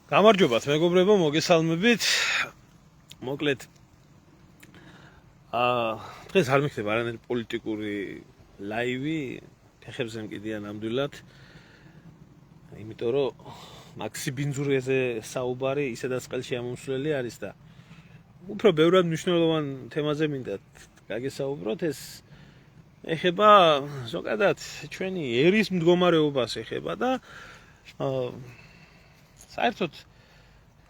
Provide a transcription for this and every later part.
გამარჯობათ მეგობრებო, მოგესალმებით. მოკლედ დღეს არ მიქნება არანაირი პოლიტიკური ლაივი, ფეხებზე მკიდია ნამდვილად. იმიტომ რომ მაქსი ბინძურიაზე საუბარი ისედაც ყელში ამომსვლელი არის და უფრო ბევრად მნიშვნელოვან თემაზე მინდა გაგესაუბროთ. ეს ეხება ზოგადად ჩვენი ერის მდგომარეობას ეხება და საერთოდ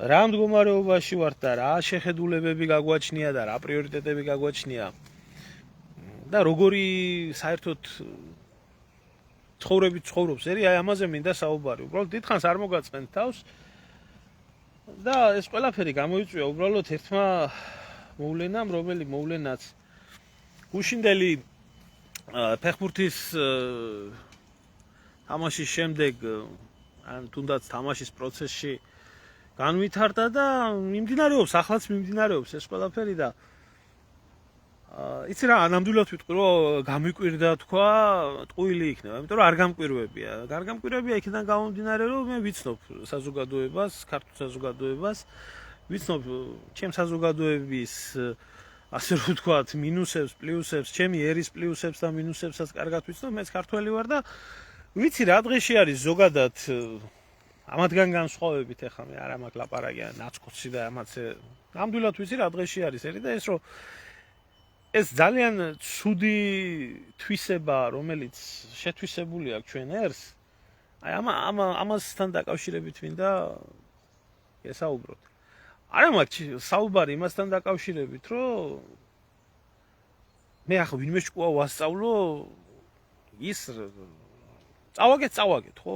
რა მდგომარეობაში ვართ და რა შეხედულებები გაგვაჩნია და რა პრიორიტეტები გაგვაჩნია და როგორი საერთოდ ცხოვრებით ცხოვრობს ერი, აი ამაზე მინდა საუბარი. უბრალოდ დიდხანს არ მოგაწყენთ თავს და ეს ყველაფერი გამოიწვია უბრალოდ ერთმა მოვლენამ, რომელი მოვლენაც გუშინდელი ფეხბურთის თამაშის შემდეგ ან თუნდაც თამაშის პროცესში განვითარდა და მიმდინარეობს, ახლაც მიმდინარეობს ეს ყველაფერი და იცი რა, ნამდვილად ვიტყვი, რომ გამიკვირდა თქვა, ტყუილი იქნება, იმიტომ რომ არ გამკვირვებია. არ გამკვირვებია იქიდან გამომდინარე, რომ მე ვიცნობ საზოგადოებას, ქართულ საზოგადოებას, ვიცნობ ჩემ საზოგადოების ასე რომ ვთქვათ, მინუსებს, პლუსებს, ჩემი ერის პლუსებს და მინუსებსაც კარგად ვიცნობ, მეც ქართველი ვარ და ვიცი რა დღეში არის ზოგადად ამათგან განსხვავებით, ეხლა მე არ მაქვს ლაპარაკია ნაცკოცი და ამაზე ნამდვილად ვიცი რა დღეში არის ერი და ეს რომ ეს ძალიან ცუდი თვისება, რომელიც შეთვისებული აქვს ჩვენ ერს, აი ამასთან დაკავშირებით მინდა ესაუბროთ. არა მაქვს საუბარი იმასთან დაკავშირებით, რომ მე ახლა ვინმე შკუა ვასწავლო ის წავაგეთ, ხო?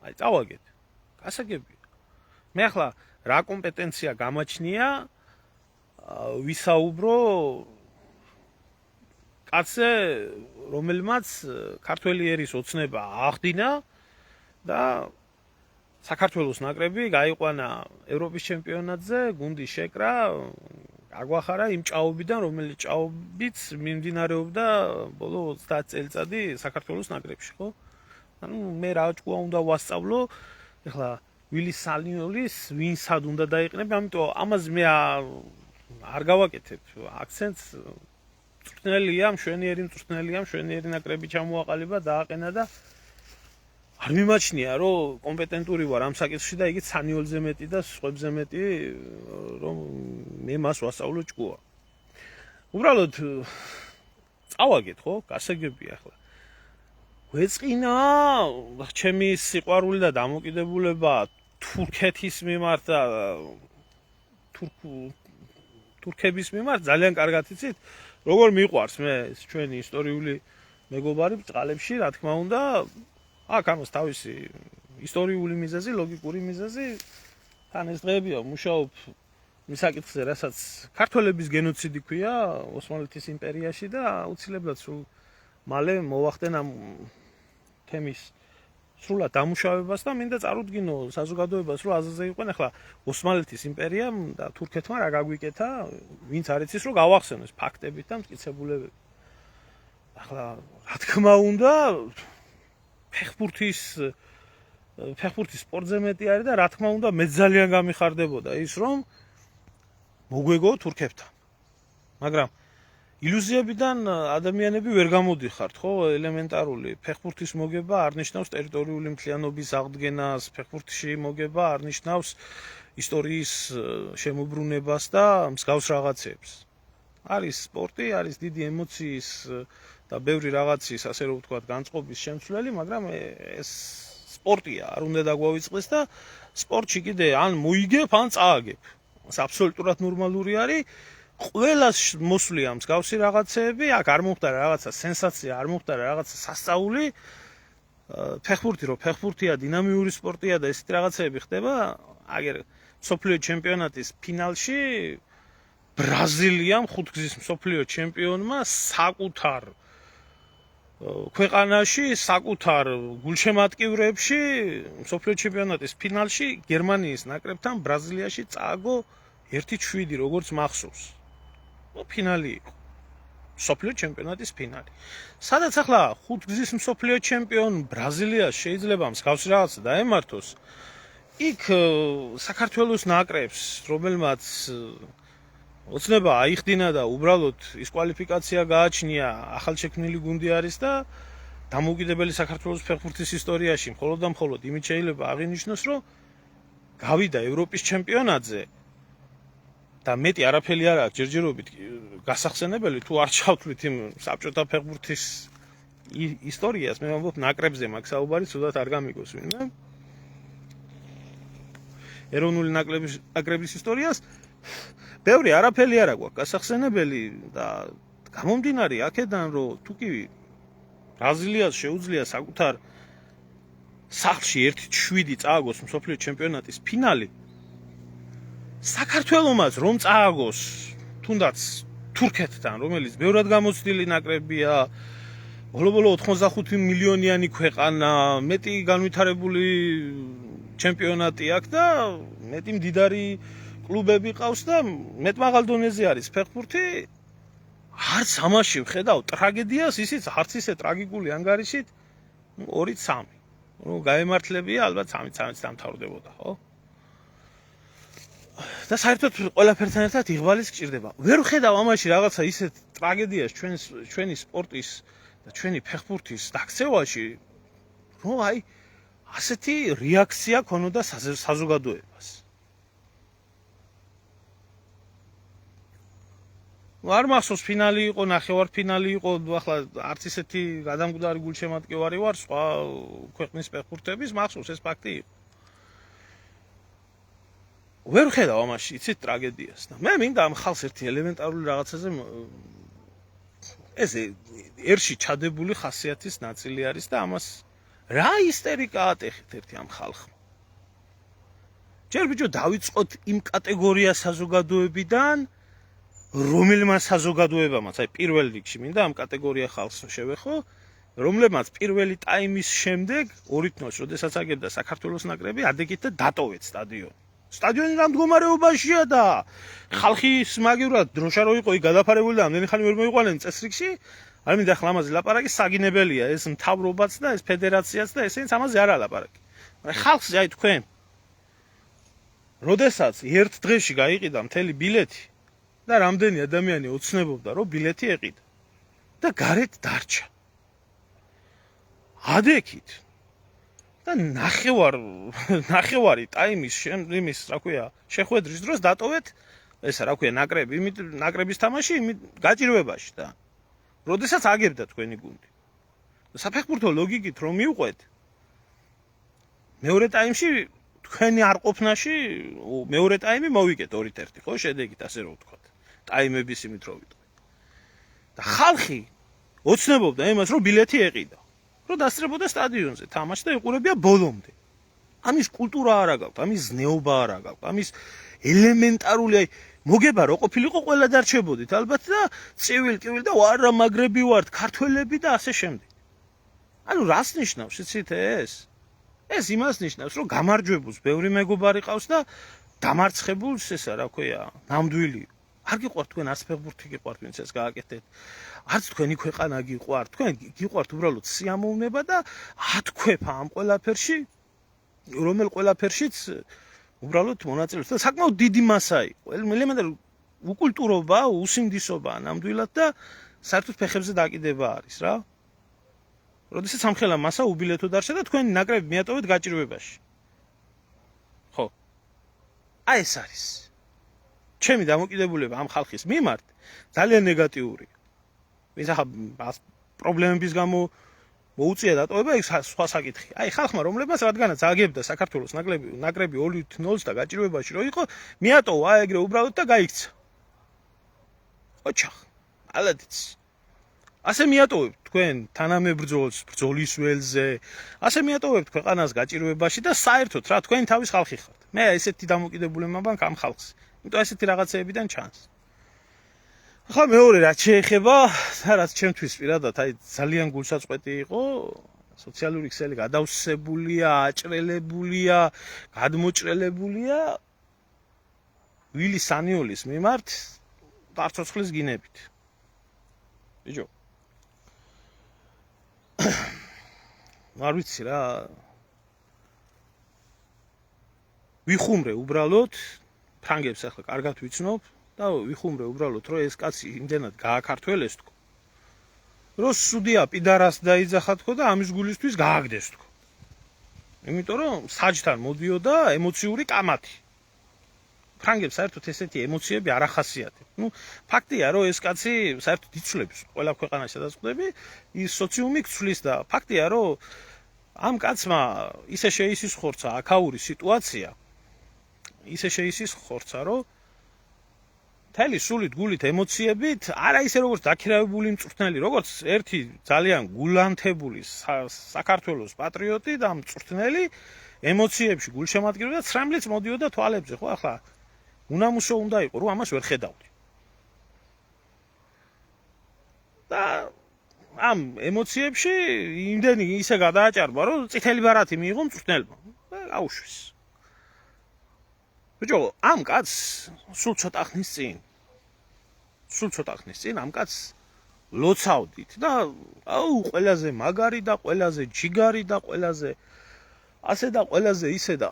აი წავაგეთ. გასაგებია. მე ახლა რა კომპეტენცია გამაჩნია ვისაუბრო კაცზე, რომელმაც ქართველი ერის ოცნება აღდინა და საქართველოს ნაკრები გაიყვანა ევროპის ჩემპიონატზე, გუნდი შეკრა, აგვახარა იმ ჭაობიდან, რომელიც ჭაობიც მიმდინარეობდა ბოლო 30 წელიწადი საქართველოს ნაკრებში, ხო? ანუ მე რა ჭკუა უნდა ვასწავლო, ეხლა ვილი სალინოლის ვინსად უნდა დაიყენებ, ამიტომ ამაზე მე არ გავაკეთებ აქცენტს. მწვრთნელია, მშვენიერი ნაკრები ჩამოაყალიბა, დააყენა და არ მიმაჩნია, რომ კომპეტენტური ვარ ამ საკითხში და იგი სანიოლზე მეტი და სხვებზე მეტი, რომ მე მას ვასწავლო ჭკუა. უბრალოდ წავაგეთ, ხო? გასაგებია ახლა. ვეწყინა ჩემი სიყვარული და დამოკიდებულება თურქეთის მიმართ და თურქების მიმართ ძალიან კარგად იცით, როგორ მიყვარს მე ჩვენი ისტორიული მეგობარი ბწყალებში, რა თქმა უნდა, აქ ამას თავისი ისტორიული მიზეზი, ლოგიკური მიზეზი, თან ეს დღეებია მუშაობ მის საკითხზე, რასაც ქართველების გენოციდი ქვია ოსმალეთის იმპერიაში და აუცილებლად სულ მალე მოვახდენ ამ თემის სრულად დამუშავებას და მინდა წარუდგინო საზოგადოებას, რომ აზრზე იყვნენ, ახლა ოსმალეთის იმპერიამ და თურქეთმა რა გაგვიკეთა, ვინც არ იცის, რომ გავახსენოს ფაქტებით და მტკიცებულებებით. ახლა რა თქმა უნდა, ფეხბურთის სპორტზე მეტი არის და რა თქმა უნდა, მე ძალიან გამიხარდებოდა ის, რომ მოგვეგო თურქებთან. მაგრამ ილუზიებიდან ადამიანები ვერ გამოდიხართ, ხო? ელემენტარული ფეხბურთის მოგება არ ნიშნავს ტერიტორიული მთლიანობის აღდგენას, ფეხბურთში მოგება არ ნიშნავს ისტორიის შემოbrunებას და მსგავს რაღაცებს. არის სპორტი, არის დიდი ემოციის და ბევრი რაღაცის, ასე რომ ვთქვათ, განწყობის შემცვლელი, მაგრამ ეს სპორტია, არ უნდა დაგვავიწყდეს და სპორტში კიდე ან მოიგებ, ან წააგებ. ეს აბსოლუტურად ნორმალური არის. ყველას მოსვლია მსგავსი რაღაცეები, აქ არ მომხდარა რაღაცა სენსაცია, არ მომხდარა რაღაცა სასწაული. ფეხბურთი რო ფეხბურთია, დინამიური სპორტია და ესეთი რაღაცეები ხდება, აგერ მსოფლიო ჩემპიონატის ფინალში ბრაზილიამ ხუთგზის მსოფლიო ჩემპიონმა საკუთარ ქვეყანაში, საკუთარ გულშემატკივრებში მსოფლიო ჩემპიონატის ფინალში გერმანიის ნაკრებთან ბრაზილიაში წააგო 1-7, როგორც მახსოვს. ფინალი იყო. მსოფლიო ჩემპიონატის ფინალი. სადაც ახლა ხუთგზის მსოფლიო ჩემპიონ ბრაზილიას შეიძლება მსგავსი რაღაცა დაემართოს, იქ საქართველოს ნაკრებს, რომელმაც ოცნება აიხდინა და უბრალოდ ის კვალიფიკაცია გააჩნია, ახალშექმნილი გუნდი არის და დამოუკიდებელი საქართველოს ფეხბურთის ისტორიაში მხოლოდ და მხოლოდ იმით შეიძლება აღინიშნოს, რომ გავიდა ევროპის ჩემპიონატზე და მეტი არაფერი არ აქვს ჯერჯერობით გასახსენებელი, თუ არ ჩავთვლით იმ საბჭოთა ფეხბურთის ისტორიას, მე ვამბობ ნაკრებზე მაქვს საუბარი, ცუდად არ გამიგოს ვინმე. ეროვნული ნაკრების ისტორიას ბევრი არაფერი არ აქვს გასახსენებელი და გამომდინარე აქედან, რომ თუ კი ბრაზილიას შეუძლია საკუთარ სახლში 1-7 წააგოს მსოფლიო ჩემპიონატის ფინალი, საქართველომაც რომ წააგოს თუნდაც თურქეთთან, რომელიც ბევრად გამოცდილი ნაკრებია, ბოლო-ბოლო 85 მილიონიანი ქვეყანა, მეტი განვითარებული ჩემპიონატი აქვს და მეტი მდიდარი კლუბები ყავს და მეტმაღალ დონეზე არის ფეხბურთი, არც ამაში ვხედავ ტრაგედიას, ისიც არც ისე ტრაგიკული ანგარიშით 2-3. რომ გაემართლებია, ალბათ 3-3 დამთავრდებოდა, ხო? და საერთოდ ყველაფერთან ერთად იღბალის გჭირდება. ვერ ვხედავ ამაში რაღაცა ისეთ ტრაგედიას ჩვენი სპორტის და ჩვენი ფეხბურთის დაქცევაში, რომ აი ასეთი რეაქცია ქონოდა საზოგადოებას. არ მახსოვს ფინალი იყო, ნახევარფინალი იყო, ახლა არც ისეთი გადამკვდარი გულშემატკივარი ვარ სხვა ქვეყნის ფეხბურთების, მახსოვს ეს ფაქტი იყო. ვერ ხედავ ამაში იცით ტრაგედიას და მე მინდა ამ ხალხს ერთი ელემენტარული რაღაცაზე ეს ერში ჩადებული ხასიათის ნაწილი არის და ამას რა ისტერიკა ატეხეთ ერთი ამ ხალხმა. ჯერ ბიჭო დავიწყოთ იმ კატეგორიას საზოგადოებიდან, რომელმა საზოგადოებამაც, აი პირველ რიგში მინდა ამ კატეგორია ხალხს შევეხო, რომლებმაც პირველი ტაიმის შემდეგ 2-0-ს, როდესაც აგებდა საქართველოს ნაკრები, ადეკით და დატოვეთ სტადიონი. სტადიონი რა მდგომარეობაშია და ხალხი მაგივრად დროშა რო იყო, იქ გადაფარებული და ამდენი ხანი ვერ მოიყვანენ წესრიგში, არ მინდა ახლა ამაზე ლაპარაკი, საგინებელია ეს მთავრობაც და ეს ფედერაციაც და ესენიც ამაზე არ ალაპარაკი. მაგრამ ხალხზე აი თქვენ როდესაც ერთ დღეში გაიყიდა მთელი ბილეთი და რამდენი ადამიანი ოცნებობდა, რომ ბილეთი ეყიდა და გარეთ დარჩა. ადექით და ნახევარი ტაიმის იმის, რა ქვია, შეხვედრის დროს დატოვეთ ესა, რა ქვია, ნაკრების თამაში გაჭირვებაში და როდესაც აგებდა თქვენი გუნდი. საფეხბურთო ლოგიკით რომ მივყვეთ, მეორე ტაიმში თქვენი არ ყოფნაში მეორე ტაიმი მოვიგეთ 2-1, ხო, შედეგით ასე რომ ვთქვათ. ტაიმების იმით რო ვიტყვი. და ხალხი ოცნებობდა იმას, რომ ბილეთი ეყიდა. რომ დასწრებოდა სტადიონზე თამაში და იყურებია ბოლომდე. ამის კულტურა არ აქვს, ამის ზნეობა არ აქვს, ამის ელემენტარული აი მოგება რო ყოფილიყო ყველა დარჩებოდით ალბათ და წივილ და ვარა მაგრები ვართ, ქართველები და ასე შემდეგ. ანუ რას ნიშნავს იცით ეს? ეს იმას ნიშნავს, რომ გამარჯვებულს ბევრი მეგობარი ყავს და დამარცხებულს ესა, რა ქვია, ნამდვილი. არ გიყვართ თქვენ არც ფეხბურთი გიყვართ, ვინც ეს გააკეთეთ. არც თქვენი ქვეყანა გიყვართ, თქვენ გიყვართ უბრალოდ სიამოვნება და ათქვეფა ამ ყველაფერში, რომელ ყველაფერშიც უბრალოდ მონაწილეობს. და საკმაოდ დიდი მასა იყო. ელემენტარული უკულტურობა, უსინდისობა ნამდვილად და საერთოდ ფეხებზე დაკიდება არის რა. როდესაც ამხელა მასა უბილეთო დარჩა და თქვენი ნაკრები მიატოვეთ გაჭირვებაში. ხო. აი ეს არის. ჩემი დამოკიდებულება ამ ხალხის მიმართ ძალიან ნეგატიური. ვინც ახლა პრობლემების გამო მოუწია დატოვება, ეს სხვა საკითხი. აი ხალხმა, რომლებმაც რადგანაც აგებდა საქართველოს ნაკრები 2-0-ს და გაჭირვებაში რო იყო, მიატოვა ეგრე უბრალოდ და გაიქცა. ოჩახ, ალადიც. ასე მიატოვებთ თქვენ თანამებრძოლს ბრძოლის ველზე, ასე მიატოვებთ ქვეყანას გაჭირვებაში და საერთოდ რა თქვენ თავის ხალხი ხართ. მე ესეთი დამოკიდებულება მაქვს ამ ხალხს. იმიტომ ესეთი რაღაცეებიდან ჩანს. ახლა მეორე რაც შეეხება და რაც ჩემთვის პირადად აი ძალიან გულსაწყვეტი იყო, სოციალური ქსელი გადავსებულია, აჭრელებულია, გადმოჭრელებულია ვილი სანიოლის მიმართ დარცოცხლის გინებით. ბიჭო. არ ვიცი რა. ვიხუმრე უბრალოდ ფრანგებს ახლა კარგად ვიცნობ და ვიხუმრე უბრალოდ რომ ეს კაცი იმდენად გააქართველეს თქო რომ სუდია პიდარას დაიძახა თქო და ამის გულისთვის გააგდეს თქო იმიტომ რომ საჯთან მოდიოდა ემოციური კამათი ფრანგებს საერთოდ ესეთი ემოციები არ ახასიათებთ ნუ ფაქტია რომ ეს კაცი საერთოდ იცვლებს ყველა ქვეყანაში სადაც ხვდები ის სოციუმი გცვლის და ფაქტია რომ ამ კაცმა ისე შეისის ხორცა აქაური სიტუაცია ისე შეისის ხორცა რომ თელი სულით გულით ემოციებით არა ისე როგორც დაქირავებული მწვრთნელი როგორც ერთი ძალიან გულანთებული საქართველოს პატრიოტი და მწვრთნელი ემოციებში გულშემატკივრი და ცრემლიც მოდიოდა თვალებზე ხო ახლა უნამუშო უნდა იყო რომ ამას ვერ ხედავდი და ამ ემოციებში იმდენი ისე გადააჭარბა რომ წითელი ბარათი მიიღო მწვრთნელმა და აუშვეს ბიჭო ამ კაცს სულ ცოტა ხნის წინ ამ კაცს ლოცავდით და აუ ყველაზე მაგარი და ყველაზე ჯიგარი და ყველაზე ასე და ყველაზე ისე და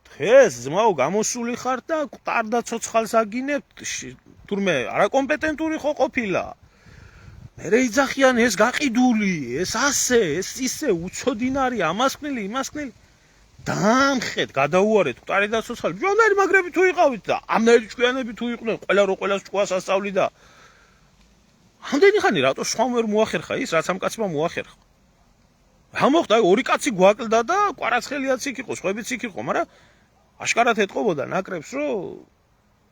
დღეს ძმაო გამოსული ხარ და ყარ და ცოცხალს აგინებთ თურმე არაკომპეტენტური ხო ყოფილა მერე იძახიან ეს გაყიდული ეს ასე ეს ისე უცოდინარი ამასკნილი იმასკნილი დამხეთ გადაუარეთ ყარი და ცოცხალი ბიჭონერი მაგრები თუ იყავით და ამნაირი ჭკვიანები თუ იყვნენ ყველა რო ყველას ჭკუას ასწავლი და ამდენი ხანი რატო სხვამ ვერ მოახერხა ის რაც ამ კაცმა მოახერხა რა მოხდა აი ორი კაცი გვაკლდა და კვარაცხელიაც იქ იყო სხვებიც იქ იყო მაგრამ აშკარად ეთყობოდა ნაკრებს რომ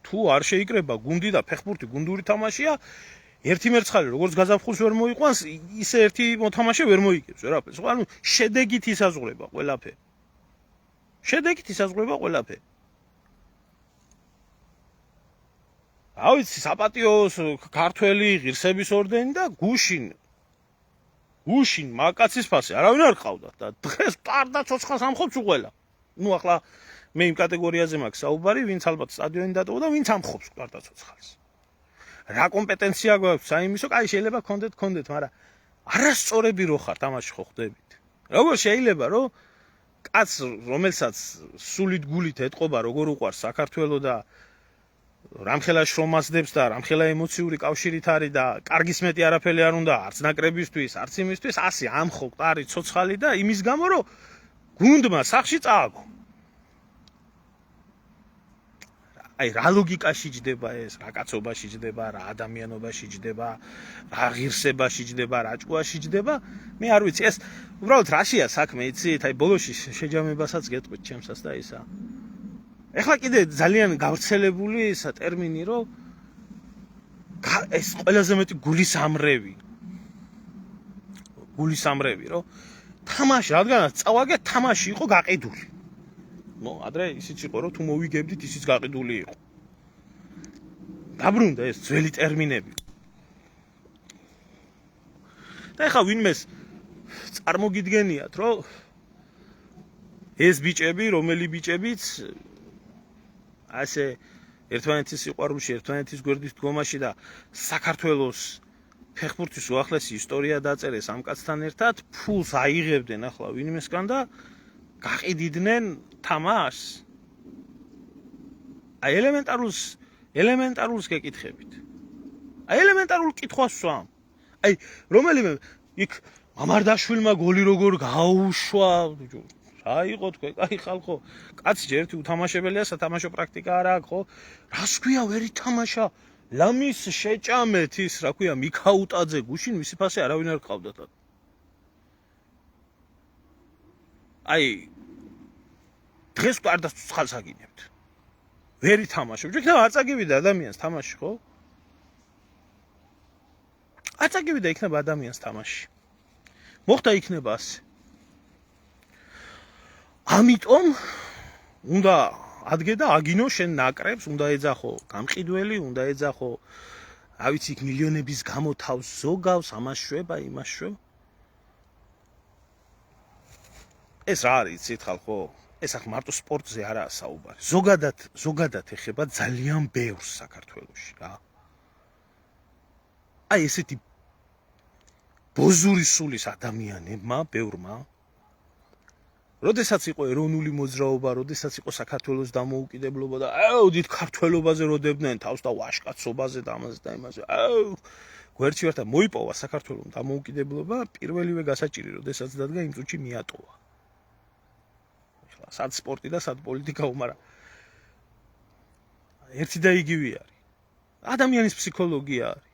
თუ არ შეიკრება გუნდი და ფეხბურთი გუნდური თამაშია ერთი მერცხალი როგორც გაზაფხულს ვერ მოიყვანს ისე ერთი მოთამაშე ვერ მოიგებს ვერაფერს ხო ანუ შედეგით ისაზღვრება ყველაფერი შედეგით ისაზღვრება ყველაფერი რა ვიცი საპატიოს ქართველი ღირსების ორდენი და გუშინ მაკაცის ფასი არავინ არ ყავდათ და დღეს პარ და ცოცხალს ამხობს უყველა ნუ ახლა მე იმ კატეგორიაზე მაქვს საუბარი ვინც ალბათ სტადიონი დატოვა და ვინც ამხობს პარ და ცოცხალს რა კომპეტენცია გვაქვს საიმისო კაი შეიძლება გქონდეთ მაგრამ არასწორები რო ხართ ამაში ხო ხვდებით როგორ შეიძლება რომ კაც რომელსაც სულით გულით ეთყობა როგორ უყვარს საქართველო და რამხელა შრომასდებს და რამხელა ემოციური კავშირით არის და კარგის მეტი არაფერი არ უნდა არც ნაკრებისთვის არც იმისთვის ასე ამხო ყარი ცოცხალი და იმის გამო რომ გუნდმა სახში წააგო აი რა ლოგიკაში ჯდება ეს რა კაცობაში ჯდება რა ადამიანობაში ჯდება რა ღირსებაში ჯდება რა ჭკუაში ჯდება მე არ ვიცი ეს უბრალოდ რაშია საქმე იცით აი ბოლოში შეჯამებასაც გეტყვით ჩემსაც და ისა ეხლა კიდე ძალიან გავრცელებული ისა ტერმინი რომ ეს ყველაზე მეტი გულისამრევი რომ თამაში რადგანაც წავაგე თამაში იყო გაყიდული ნუ ადრე ისიც იყო რომ თუ მოვიგებდით ისიც გაყიდული იყო დაბრუნდა ეს ძველი ტერმინები და ეხლა ვინმეს წარმოგიდგენიათ რომ ეს ბიჭები რომელი ბიჭებიც ასე ერთმანეთის სიყვარულში ერთმანეთის გვერდის დგომაში და საქართველოს ფეხბურთის უახლესი ისტორია დაწერეს ამ კაცთან ერთად ფულს აიღებდნენ ახლა ვინმესგან და გაყიდიდნენ თამაშს აი ელემენტარულს გეკითხებით აი ელემენტარულ კითხვას ვსვამ აი რომელიმე იქ მამარდაშვილმა გოლი როგორ გაუშვა რა იყო თქვენ კაი ხალხო კაცი ერთი უთამაშებელია სათამაშო პრაქტიკა არ აქვს ხო რას ქვია ვერ ითამაშა ლამის შეჭამეთ ის რა ქვია მიქაუტაძე გუშინ მისი ფასი არავინ არ ყავდათ აი დღეს ყარ და ცხალს აგინებთ ვერ ითამაშებ იქნება არ წაგივიდა ადამიანს თამაში ხო არ წაგივიდა იქნება ადამიანს თამაში მოხდა იქნება ასე ამიტომ უნდა ადგე და აგინო შენ ნაკრებს უნდა ეძახო გამყიდველი უნდა ეძახო რა ვიცი იქ მილიონების გამო თავს ზოგავს ამას შვება იმას შვება ეს რა არის იცით ხალხო ეს ახ მარტო სპორტზე არაა საუბარი ზოგადად ეხება ძალიან ბევრს საქართველოში რა აი ესეთი ბოზური სულის ადამიანებმა ბევრმა როდესაც იყო ეროვნული მოძრაობა, როდესაც იყო საქართველოს დამოუკიდებლობა და აუდით ქართველობაზე როდებდნენ თავს და ვაშკაცობაზე და ამაზე და იმაზე. გვერდში ვარ და მოიპოვა საქართველოს დამოუკიდებლობა, პირველივე გასაჭირი, როდესაც დადგა იმ წუთში მიატოვა. სად სპორტი და სად პოლიტიკა, მაგრამ ერთი და იგივე არის. ადამიანის ფსიქოლოგია არის.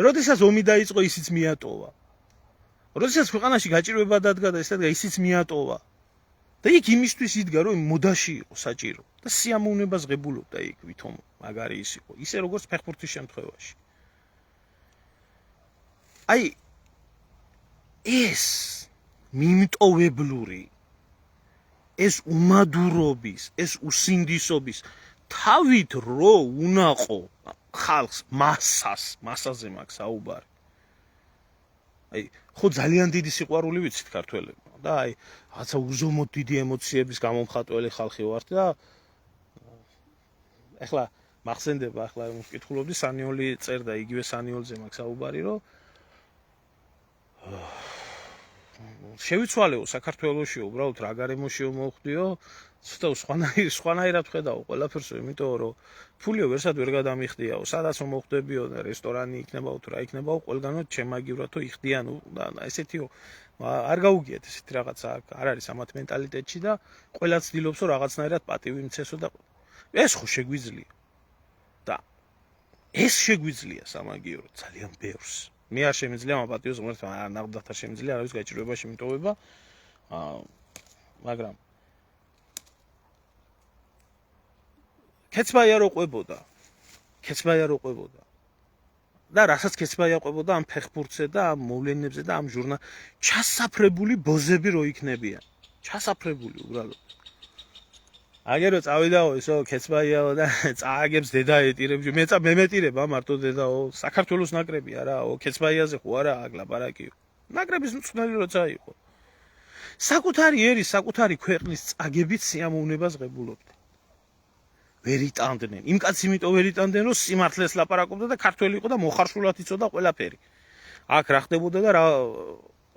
როდესაც ომი დაიწყო, ისიც მიატოვა. როდესაც ქვეყანაში გაჭირვება დადგა და ეს დადგა, ისიც მიატოვა. და იქ იმისთვის იდგა, რომ მოდაში იყო საჭირო და სიამოვნებას ღებულობდა იქ, ვითომ მაგარი ის იყო, ისე როგორც ფეხბურთის შემთხვევაში. აი ეს მიმტოვებლური, ეს უმადურობის, ეს უსინდისობის თავით რო უნაყო ხალხს მასაზე მაქვს საუბარი. აი ხო ძალიან დიდი სიყვარული ვიცით ქართველებმა და აი რაღაცა უზომოდ დიდი ემოციების გამომხატველი ხალხი ვართ და ეხლა მახსენდება, ახლა მკითხულობდი სანიოლი წერდა, იგივე სანიოლზე მაქვს საუბარი, რომ შევიცვალეო საქართველოში უბრალოდ რა გარემოშიო მოხდიო, ცოტა სხვანაირად ხედავ ყველაფერს, იმიტომ რომ ფულიო ვერსად ვერ გადამიხდიაო, სადაც მოხდებიო და რესტორანი იქნებაო თუ რა იქნებაო, ყველგანო ჩემაგივრათო იხდიანო და ესეთიო არ გაუგიათ ესეთი რაღაცა არ არის ამათ მენტალიტეტში და ყველა ცდილობს რომ რაღაცნაირად პატივი მცესო და ეს ხო შეგვიძლია და ეს შეგვიძლია სამაგიერო ძალიან ბევრს. მე არ შემიძლია მაპატიოს ღმერთმა, ნახდათ არ შემიძლია არავის გაჭირვებაში მიტოვება, მაგრამ ქეცბაია რო ყვებოდა და რასაც ქეცბაია ყვებოდა ამ ფეხბურთზე და ამ მოვლენებზე და ამ ჩასაფრებული ბოზები რო იქნებიან, ჩასაფრებული უბრალოდ. აგერო წავიდაო ესო ქეცბაიაო და წააგებს დედა ეტირებს, მე მეტირება მარტო დედაო, საქართველოს ნაკრები არაო, ქეცბაიაზე ხო არა აქ ლაპარაკიო. ნაკრების მწვრთნელი როცა იყო. საკუთარი ერის, საკუთარი ქვეყნის წაგებით სიამოვნებას ღებულობდნენ. ვერ იტანდნენ. იმ კაცს იმიტომ ვერ იტანდნენ, რომ სიმართლეს ლაპარაკობდა და ქართველი იყო და მოხარშულად იცოდა ყველაფერი. აქ რა ხდებოდა და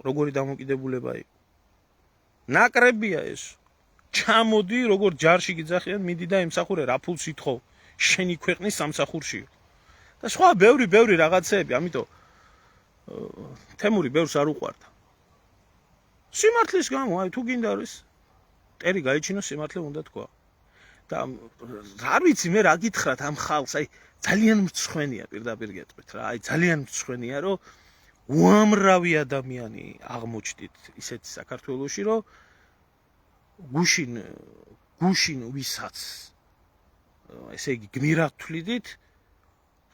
როგორი დამოკიდებულება იყო. ნაკრებია ეს. ჩამოდი, როგორ ჯარში გიძახიან, მიდი და ემსახურე რა ფულს ითხოვ. შენი ქვეყნის სამსახურშიო. და სხვა ბევრი რაღაცეები, ამიტომ თემური ბევრს არ უყვარდა. სიმართლის გამო, აი თუ გინდა ის ტერი გაიჩინოს, სიმართლე უნდა თქვა. და არ ვიცი მე რა გითხრათ ამ ხალხს, აი ძალიან მწხვენია პირდაპირ გეტყვით რა, აი ძალიან მწხვენია, რომ უამრავი ადამიანი აღმოჩნდით ისეთი საქართველოში, რომ გუშინ ვისაც ესე იგი გმირად თვლიდით,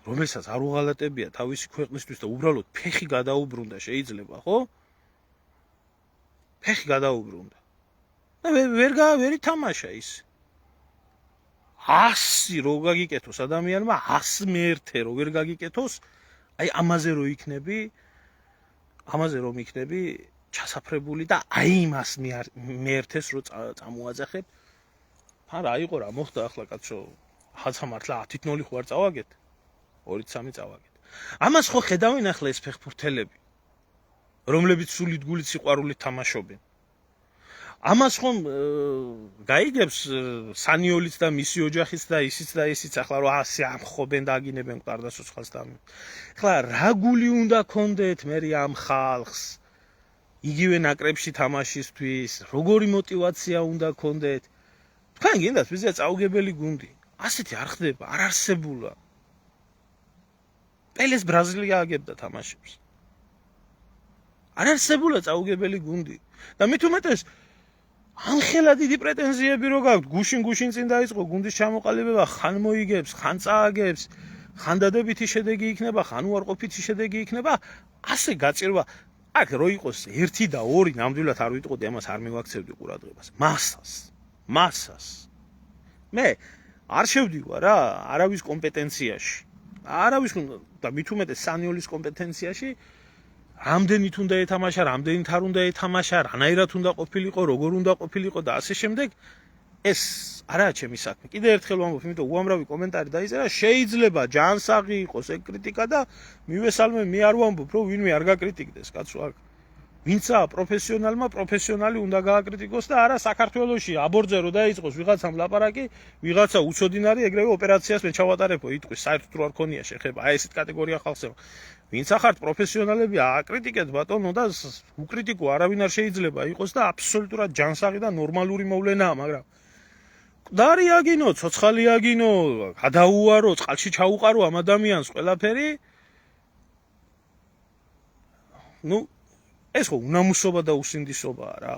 რომელსაც არ უღალატებია თავისი ქვეყნისთვის და უბრალოდ ფეხი გადაუბრუნდა შეიძლება, ხო? ფეხი გადაუბრუნდა. და ვერ ითამაშა ის. 100 რო გაგიკეთოს ადამიანმა, 101 რო ვერ გაგიკეთოს, აი ამაზე რომ იქნები ჩასაფრებული და აი იმას მეერთეს რო წამოაძახებ. არა იყო რა მოხდა ახლა კაცო, ხაცა მართლა 10-0 ხო არ წავაგეთ? 2-3 წავაგეთ. ამას ხო ხედავენ ახლა ეს ფეხბურთელები, რომლებიც სულით გულით სიყვარულით თამაშობენ. ამას ხომ გაიგებს სანიოლიც და მისი ოჯახიც და ისიც და ისიც ახლა რომ ასე ამხობენ და აგინებენ მკვდარდასოცხალს და ახლა რა გული უნდა კონდეთ მე ამ ხალხს იგივე ნაკრებში თამაშისთვის, როგორი мотиваცია უნდა კონდეთ. თქვენ გინდათ ვიზია წაუგებელი გუნდი. ასეთი არ ხდება, არ არსებულა. პელეს ბრაზილია აგებდა თამაშებს. არ არსებულა წაუგებელი გუნდი. და მით უმეტეს ანხელა დიდი პრეტენზიები რო გაქვთ, გუშინ წინ დაიწყო გუნდის ჩამოყალიბება, ხან მოიგებს, ხან წააგებს, ხან დადებითი შედეგი იქნება, ხან უარყოფითი შედეგი იქნება, ასე გაჭირვა. აქ რო იყოს 1 და 2, ნამდვილად არ ვიტყოდი, ამას არ მივაქცევდი ყურადღებას. მასას. მე არ შევდივარ რა, არავის კომპეტენციაში. არავის და მით უმეტეს სანიოლის კომპეტენციაში. რამდენით უნდა ეთამაშა, რამდენით არ უნდა ეთამაშა, რანაირად უნდა ყოფილიყო, როგორ უნდა ყოფილიყო და ასე შემდეგ. ეს არაა ჩემი საქმე. კიდევ ერთხელ ვამბობ, იმიტომ უამრავი კომენტარი დაიწერა, შეიძლება ჯანსაღი იყოს ეგ კრიტიკა და მივესალმე, მე არ ვამბობ, რომ ვინმე არ გაკრიტიკდეს, კაცო აქ. ვინცა პროფესიონალმა პროფესიონალი უნდა გააკრიტიკოს და არა საქართველოში აბორძე რო დაიწყოს ვიღაცამ ლაპარაკი, ვიღაცა უცოდინარი ეგრევე ოპერაციას მე ჩავატარებო, იტყვის საერთოდ რო არ ქონია შეხება, აი ესეთ კატეგორია ხალხს. ვინც ახართ პროფესიონალები ააკრიტიკეთ ბატონო და უკრიტიკო არავინ არ შეიძლება იყოს და აბსოლუტურად ჯანსაღი და ნორმალური მოვლენაა, მაგრამ მკვდარი აგინო, ცოცხალი აგინო, გადაუარო, წყალში ჩაუყარო ამ ადამიანს ყველაფერი. ნუ ეს ხო უნამუსობა და უსინდისობაა რა.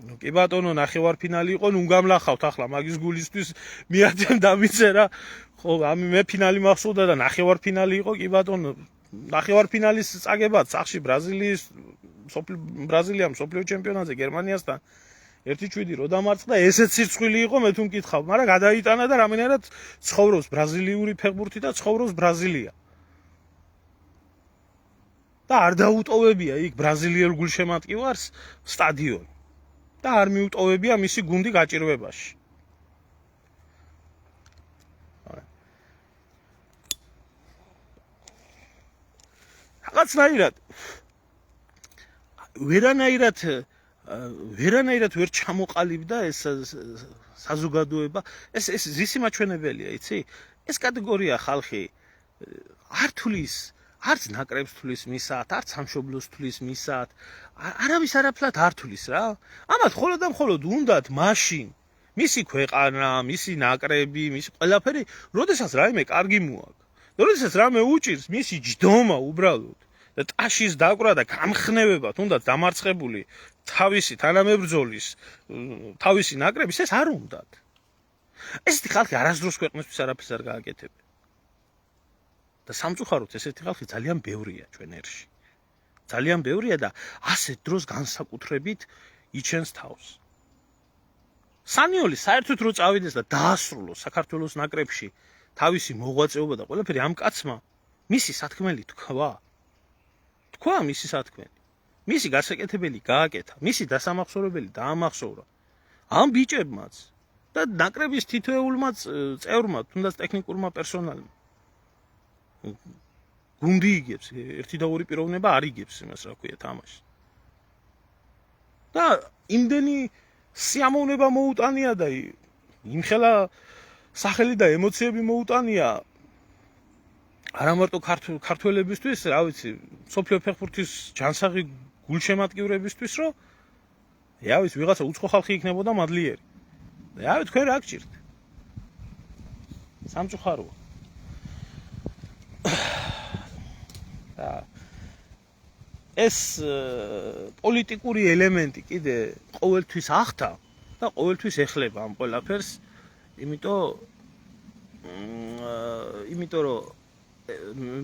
ნუ კი ბატონო ნახევარფინალი იყო, ნუ გამლახავთ ახლა მაგის გულისთვის მიაძენ დამიცე რა. ხო, მე ფინალი მახსოვდა და ნახევარფინალი იყო, კი ბატონო. ნახევარფინალის წაგებად სახში ბრაზილიამ მსოფლიო ჩემპიონატზე გერმანიასთან 1-7 რო დამარცხდა, ესეც სირცხვილი იყო, მე თუ მკითხავ, მაგრამ გადაიტანა და რამენერად ცხოვრობს ბრაზილიური ფეხბურთი და ცხოვრობს ბრაზილია. და არ დაუტოვებია იქ ბრაზილიელ გულშემატკივარს სტადიონი. და არ მიუტოვებია მისი გუნდი გაჭირვებაში. რაღაცნაირად ვერანაირად ვერ ჩამოყალიბდა ეს საზოგადოება, ეს ზისი მაჩვენებელია, იცი? ეს კატეგორია ხალხი არ თulis, არც ნაკრებს თulis მისად, არც სამშობლოს თulis მისად, არავის არაფრად არ თulis რა. ამათ მხოლოდ და მხოლოდ უნდათ მაშინ მისი ქვეყანა, მისი ნაკრები, მისი ყველაფერი, როდესაც რაიმე კარგი მოაქვს. როდესაც რამე უჭირს, მისი ჯდომა უბრალოდ და ტაშის დაკვრა და გამხნევება, თუნდაც დამარცხებული თავისი თანამებრძოლის, თავისი ნაკრების, ეს არ უნდათ. ესეთი ხალხი არასდროს ქვეყნისთვის არაფერს არ გააკეთებენ. და სამწუხაროდ ესეთი ხალხი ძალიან ბევრია ჩვენ ერში. ძალიან ბევრია და ასეთ დროს განსაკუთრებით იჩენს თავს. სანიოლი საერთოდ რო წავიდეს და დაასრულოს საქართველოს ნაკრებში თავისი მოღვაწეობა და ყველაფერი ამ კაცმა მისი სათქმელი თქვა მისი სათქმელი. მისი გასაკეთებელი გააკეთა, მისი დასამახსოვრებელი დაამახსოვრა. ამ ბიჭებმაც და ნაკრების თითოეულმა წევრმა, თუნდაც ტექნიკურმა პერსონალმა. გუნდი იგებს, ერთი და ორი პიროვნება არ იგებს იმას, რა ქვია, თამაში. და იმდენი სიამოვნება მოუტანია და იმხელა სახელი და ემოციები მოუტანია არა მარტო ქართველებისთვის, რა ვიცი, სოფლიო ფეხბურთის ჯანსაღი გულშემატკივრებისთვის, რომ რა ვიცი, ვიღაცა უცხო ხალხი იქნებოდა მადლიერი. რა ვიცი, თქვენ რა გჭირთ? სამწუხაროა. ეს პოლიტიკური ელემენტი კიდე ყოველთვის ახთა და ყოველთვის ეხლება ამ ყველაფერს, იმიტომ რომ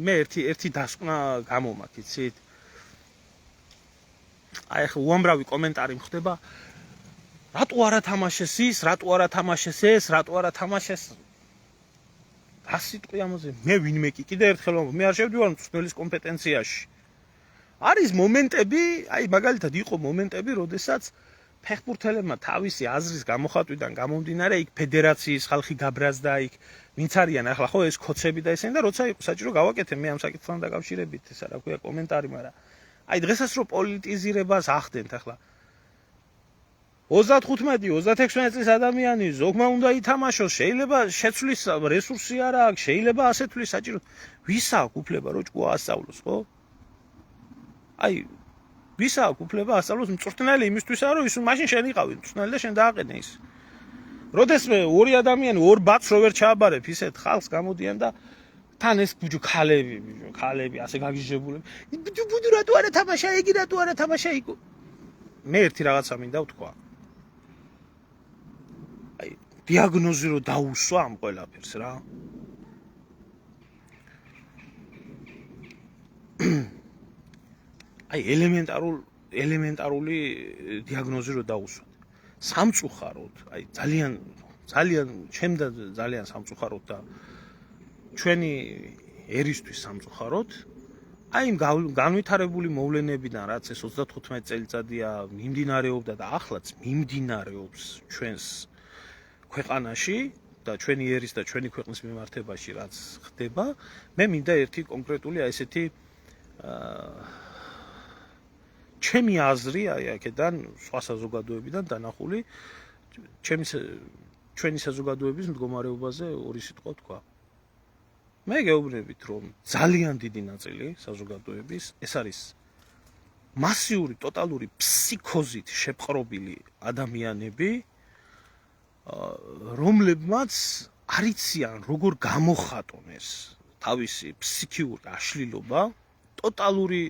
მე ერთი დასკვნა გამომაქვს, იცით? აი ახლა უამრავი კომენტარი მხდება, რატო არა თამაშეს ის, რატო არა თამაშეს ეს, რატო არა თამაშეს ასიტყვი ამაზე მე ვინმე კი კიდე ერთხელ მე არ შევდივარ მწვრთნელის კომპეტენციაში. არის მომენტები, აი მაგალითად იყო მომენტები, როდესაც ფეხბურთელებმა თავისი აზრის გამოხატვიდან გამომდინარე იქ ფედერაციის ხალხი გაბრაზდა იქ, ვინც არიან ახლა ხო ეს ქოცები და ესენი და როცა იყო საჭირო გავაკეთე მე ამ საკითხთან დაკავშირებით ესა რა ქვია კომენტარი, მაგრამ აი დღესაც რო პოლიტიზირებას ახდენთ ახლა 35-36 წლის ადამიანი ზოგმა უნდა ითამაშოს, შეიძლება შეცვლის რესურსი არ აქვს, შეიძლება ასე თulis საჭირო. ვის აქვს უფლება რო ჭკუა ასწავლოს, ხო? აი ვის აქვს უფლება ასწავლოს მწვრთნელი იმისთვისა, რომ ის მაშინ შენ იყავი მწვრთნელი და შენ დააყენე ის. როდესმე ორი ადამიანი ორ ბათს რო ვერ ჩააბარებ ისეთ ხალხს გამოდიან და თან ეს ბუჯო ქალები ასე გაგიჟებულები. ბუდუ რატო არა თამაშა, იგი რატო არა თამაშა იქ. მე ერთი რაღაცა მინდა ვთქვა. აი დიაგნოზი რო დაუსვა ამ ყველაფერს რა. აი ელემენტარული დიაგნოზი რო დაუსვათ. სამწუხაროდ, აი ძალიან ჩემდა ძალიან სამწუხაროდ და ჩვენი ერისთვის სამწუხაროდ, აი იმ განვითარებული მოვლენებიდან, რაც ეს 35 წელიწადია მიმდინარეობდა და ახლაც მიმდინარეობს ჩვენს ქვეყანაში და ჩვენი ერის და ჩვენი ქვეყნის მიმართებაში რაც ხდება, მე მინდა ერთი კონკრეტული აი ესეთი ჩემი აზრი აი აქედან სხვა საზოგადოებიდან დანახული ჩვენი საზოგადოების მდგომარეობაზე ორი სიტყვა თქვა. მე გეუბნებით, რომ ძალიან დიდი ნაწილი საზოგადოების ეს არის მასიური ტოტალური ფსიქოზით შეპყრობილი ადამიანები, რომლებმაც არ იციან როგორ გამოხატონ ეს თავისი ფსიქიური აშლილობა, ტოტალური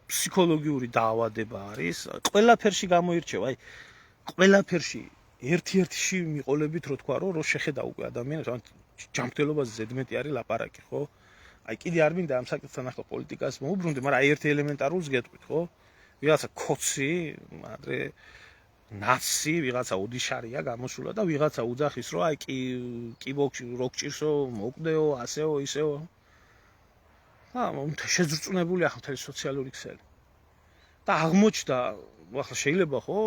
ფსიქოლოგიური დაავადება არის, ყველაფერში გამოირჩევა, აი ყველაფერში ერთ-ერთში მიყოლებით რო თქვა რომ შეხედა უკვე ადამიანებს ჯანმრთელობაზე ზედმეტი არის ლაპარაკი, ხო? აი კიდე არ მინდა ამ საკითხთან ახლა პოლიტიკას მოუბრუნდე, მაგრამ აი ერთი ელემენტარულს გეტყვით, ხო? ვიღაცა ქოცი, ადრე ნაცი, ვიღაცა ოდიშარია გამოსულა და ვიღაცა უძახის რომ აი კი როკჭირსო, მოკვდეო, ასეო, ისეო. შეძრწუნებული ახლა მთელი სოციალური ქსელი. და აღმოჩნდა, ახლა შეიძლება ხო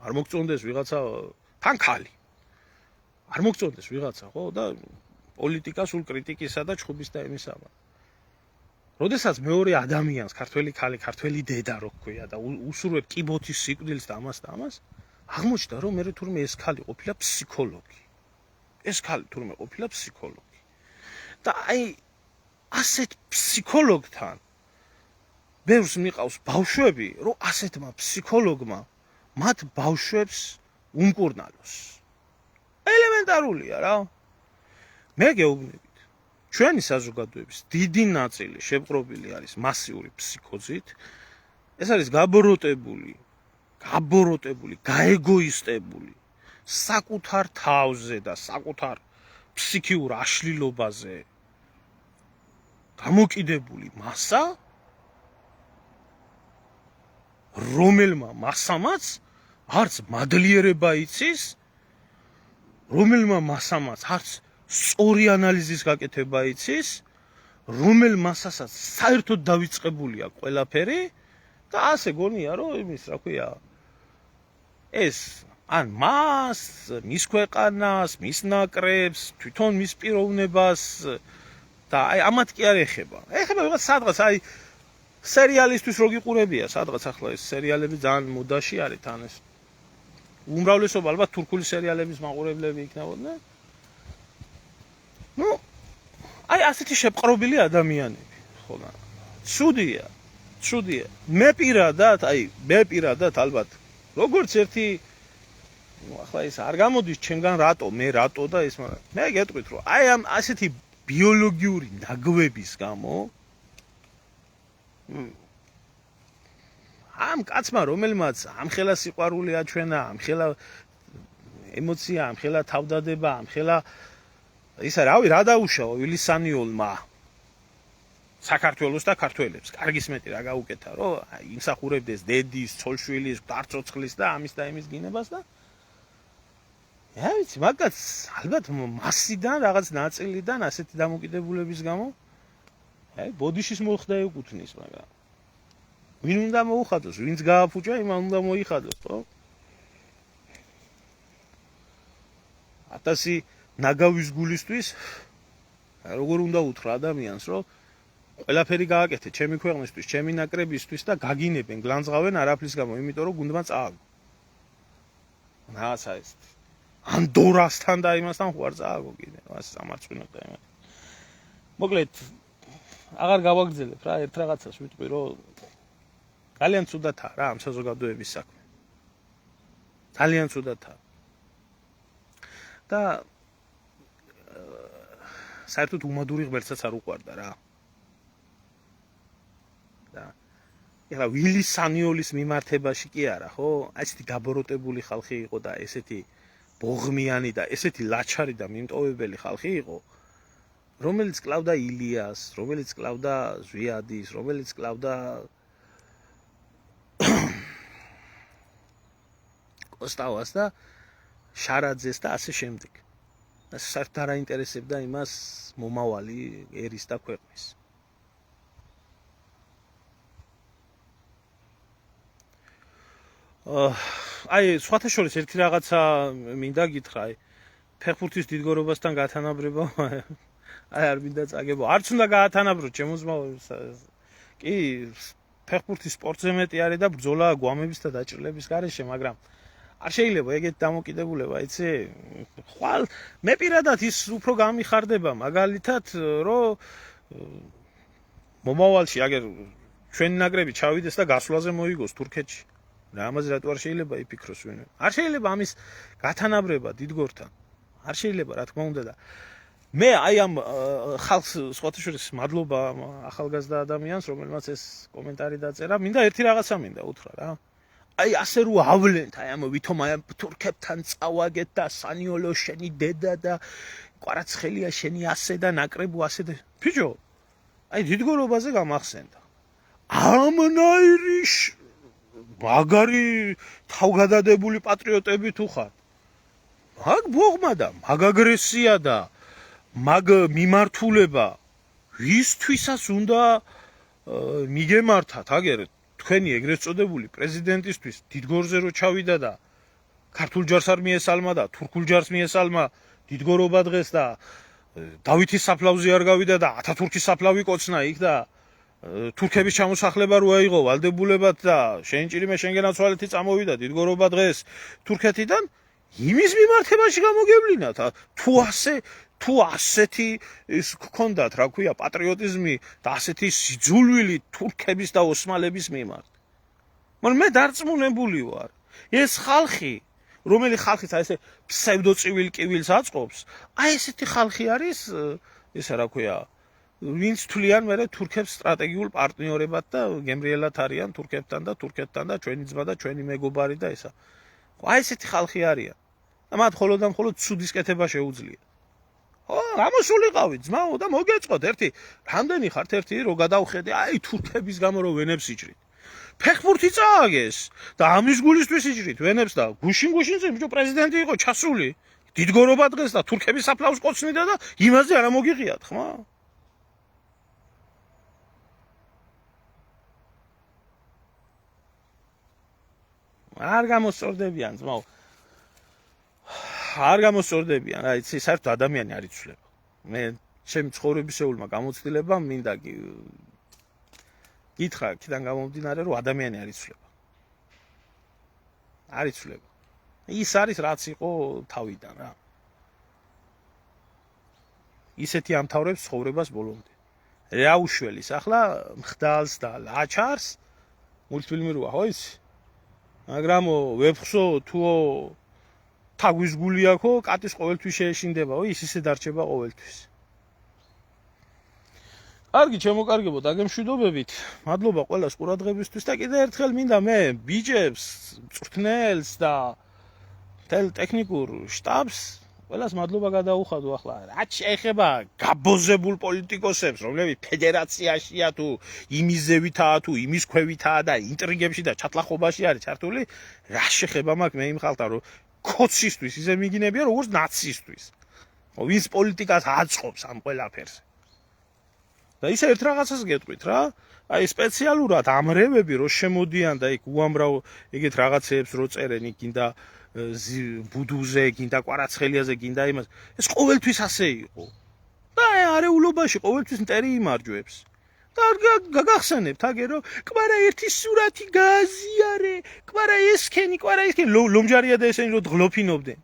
არ მოგწონდეს ვიღაცა თანქალი. არ მოგწონდეს ვიღაცა, ხო? და პოლიტიკა სულ კრიტიკისა და ჩხუბის და იმისა. როდესაც მეორე ადამიანს, ქართველი ქალი, ქართველი დედა რო ქვია და უსურვებ კიბოთის სიკვდილს და ამას, აღმოჩნდა რომ მე თურმე ეს ქალი ყოფილა ფსიქოლოგი. ეს ქალი თურმე ყოფილა ფსიქოლოგი. და აი ასეთ ფსიქოლოგთან ბევრს მიყავს ბავშვები, რომ ასეთმა ფსიქოლოგმა მათ ბავშვებს უმკურნალოს. ელემენტარულია რა. მე გეუბნებით, ჩვენი საზოგადოების დიდი ნაწილი შეპყრობილი არის მასიური ფსიქოზით. ეს არის გაბოროტებული, გაეგოისტებული, საკუთარ თავზე და საკუთარ ფსიქიურ აშლილობაზე გამოკიდებული მასა, რომელმა მასამაც არც მადლიერება იცის, რომელმა მასამაც არც სწორი ანალიზის გაკეთება იცის, რომელ მასასაც საერთოდ დავიწყებულია ყველაფერი და ასე გონია რომ იმის რა ქვია ეს ან მას, მის ქვეყანას, მის ნაკრებს, თვითონ მის პიროვნებას და აი ამათ კი არ ეხება. ეხება ვიღაც სადღაც აი სერიალისტვის რო გიყურებია, სადღაც ახლა ეს სერიალები ძალიან მოდაში არის თან ეს. უმრავლესობა ალბათ თურქული სერიალების მაყურებლები იქნებოდნენ. ნუ აი ასეთი შეპყრობილი ადამიანები, ხო და ცუდია. მე პირადად ალბათ როგორც ერთი ახლა ეს არ გამოდის ჩემგან მე რატო და ეს მაგრამ მე გეტყვით რომ აი ამ ასეთი ბიოლოგიური ნაგვების გამო ამ კაცმა რომელმაც ამხელა სიყვარული აჩვენა, ამხელა ემოცია, ამხელა თავდადება, ამხელა ისა რავი რა დაუშავა ვილისანიოლმა საქართველოს და ქართველებს. კარგის მეტი რა გაუკეთა, რომ იმსახურებდეს დედის, ცოლშვილის, დარწოცხლის და ამის და იმის გინებას და ვიცი, მაგაც ალბათ მასიდან რაღაც ნაწილიდან ასეთი დამოკიდებულების გამო ბოდიშის მოხდა ეკუთვნის, მაგრამ ვინ უნდა მოუხადოს, ვინც გააფუჭა, იმან უნდა მოიხადოს, ხო? 1000 ნაგავის გულისთვის როგორ უნდა უთხრა ადამიანს, რომ ყველაფერი გააკეთე ჩემი ქვეყნისთვის, ჩემი ნაკრებისთვის და გაგინებენ, გლანძღავენ არაფრის გამო, იმიტომ რომ გუნდმა წააგო. რაცა ეს ანდორასთან და იმასთან ხო არ წააგო კიდე, ასე სამარცხვინო და იმას. მოკლედ აღარ გავაგრძელებ რა, ერთ რაღაცას ვიტყვი, რომ ძალიან ცუდათაა რა ამ საზოგადოების საქმე. ძალიან ცუდათაა. და საერთოდ უმადური ღმერთსაც არ უყვარდა რა. და ეხლა ვილისანიოლის მიმართებაში კი არა, ხო? აი ესეთი გაბოროტებული ხალხი იყო და ესეთი ბოღმიანი და ესეთი ლაჩარი და მიმტოვებელი ხალხი იყო, რომელიც კლავდა ილიას, რომელიც კლავდა ზვიადის, რომელიც კლავდა კოსტავას და შარაძეს და ასე შემდეგ. და საერთოდ არ აინტერესებდა იმას მომავალი ერის და ქვეყნის. აი, სხვათა შორის ერთი რაღაცა მინდა გითხრა, აი, ფეხბურთის დიდგორობასთან გათანაბრება, აი არ მინდა წაგებო. არც უნდა გაათანაბრო ჩემს კი ფეხბურთი სპორტზე მეტი არის და ბრძოლა გვამების და დაჭრილების გარეშე, მაგრამ არ შეიძლება ეგეთ დამოკიდებულება, იცი? ხვალ მე პირადად ის უფრო გამიხარდება, მაგალითად, რომ მომავალში აგერ ჩვენი ნაკრები ჩავიდეს და გასვლაზე მოიგოს თურქეთში. რა ამაზე რატო არ შეიძლება იფიქროს ვინმე? არ შეიძლება ამის გათანაბრება დიდგორთან. არ შეიძლება, რა თქმა უნდა და მე აი ამ ხალხს სხვათაშორის მადლობა ახალგაზრდა ადამიანს, რომელმაც ეს კომენტარი დაწერა. მინდა ერთი რაღაცა მინდა უთხრა რა. აი ასე რო ავლენთ, აი ამ ვითომ აი თურქებთან წავაგეთ და სანიოლო შენი დედა და კვარაცხელია შენი ასე და ნაკრებო ასე და ბიჭო, აი დიდგორობაზე გამახსენდა. ამნაირი მაგარი თავგადადებული პატრიოტები თუ ხარ. მაგ ბოღმა და მაგ აგრესია და მაგ მიმართულება ვისთვისაც უნდა მიგემართათ აგერ თქვენი ეგრეთ წოდებული პრეზიდენტისთვის დიდგორზე რო ჩავიდა და ქართულ ჯარს არ მიესალმა და თურქულ ჯარს მიესალმა დიდგორობა დღეს და დავითის საფლავზე არ გავიდა და ათათურქის საფლავი კოცნა იქ და თურქების ჩამოსახლება რო აიღო ვალდებულებად და შენჭირიმე შენგენაცვალეთი წამოვიდა დიდგორობა დღეს თურქეთიდან იმის მიმართებაში გამოგევლინათ თუ ასეთი ის გქონდათ რა ქვია პატრიოტიზმი და ასეთი სიძულვილი თურქების და ოსმალების მიმართ. მაგრამ მე დარწმუნებული ვარ ეს ხალხი რომელი ხალხიც აი ესე ფსევდოწივილ კივილს აწყობს აი ესეთი ხალხი არის ესა რა ქვია ვინც თვლიან მე თურქებს სტრატეგიულ პარტნიორებად და გემრიელად არიან თურქებთან და თურქეთთან და ჩვენი ძმა და ჩვენი მეგობარი და ესა. აი ესეთი ხალხი არიან. და მათ მხოლოდ ცუდის კეთება შეუძლია. გამოსულიყავით ძმაო და მოგეწყოთ ერთი რამდენი ხართ ერთი რო გადავხედე აი თურქების გამო რო ვენებს იჭრით. ფეხბურთი წააგეს და ამის გულისთვის იჭრით ვენებს და გუშინ-გუშინზე ბიჭო პრეზიდენტი იყო ჩასული. დიდგორობა დღეს და თურქების საფლავს კოცნიდა და იმაზე არა მოგიღიათ ხმა? არ გამოსწორდებიან ძმაო. არ გამოსწორდებიან, რა იცი, საერთოდ ადამიანი არ იცვლება. მე ჩემი ცხოვრებისეულმა გამოცდილებამ მინდა გითხრა აქედან გამომდინარე, რომ ადამიანი არ იცვლება. არ იცვლება. ის არის რაც იყო თავიდან რა. ისეთი ამთავრებს ცხოვრებას ბოლომდე. რაუშველის ახლა მხდალს და ლაჩარს მულტფილმი როა, ხო იცი? მაგრამ ვეფხსო თუო თაგვის გული აქო კატის ყოველთვის შეეშინდებაო ის ისე დარჩება ყოველთვის. კარგი ჩემოკარგებო დაგემშვიდობებით. მადლობა ყველას ყურადღებისთვის და კიდე ერთხელ მინდა მე ბიჭებს, მწვრთნელს და მთელ ტექნიკურ შტაბს ყველას მადლობა გადაუხადო ახლა. რაც შეეხება გაბოზებულ პოლიტიკოსებს, რომლებიც ფედერაციაშია თუ იმის ზევითაა თუ იმის ქვევითაა და ინტრიგებში და ჩათლახობაში არის ჩართული, რა შეხება მაქვს მე იმ ხალხთან რომ კოცისთვის ისე მიგინებია როგორც ნაცისტვის. ვინც პოლიტიკას აწყობს ამ ყველაფერს. და ისე ერთ რაღაცას გეტყვით რა, აი სპეციალურად ამრევები რო შემოდიან და იქ უამრავ ეგეთ რაღაცეებს რო წერენ იქ გინდა ბუდუზე, გინდა კვარაცხელიაზე, გინდა იმას. ეს ყოველთვის ასე იყო. და არეულობაში ყოველთვის მტერი იმარჯვებს. და გაგახსენებთ აგერ რომ კვარა ერთი სურათი გააზიარე, კვარა ესქენი, კვარა ესქენი ლომჯარია და ესენი რო დღლოფინობდნენ.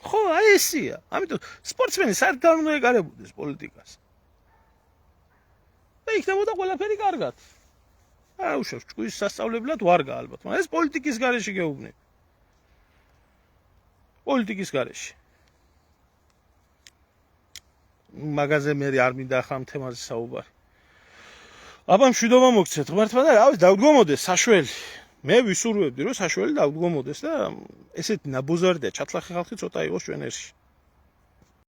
ხო, აი ესია. ამიტომ სპორტსმენი საერთოდ არ უნდა ეკარებოდეს პოლიტიკას. და იქნებოდა ყველაფერი კარგად. არა უშავს ჭკუის სასწავლებლად ვარგა ალბათ, მაგრამ ეს პოლიტიკის გარეშე გეუბნები. პოლიტიკის გარეშე. მაგაზე მე არ მინდა ახლა ამ თემაზე საუბარი. აბა მშვიდობა მოგცეთ ღმერთმა და რავი დავდგომოდეს საშველი. მე ვისურვებდი რომ საშველი დავდგომოდეს და ესეთი ნაბოზარი და ჩათლახი ხალხი ცოტა იყოს ჩვენ ერში.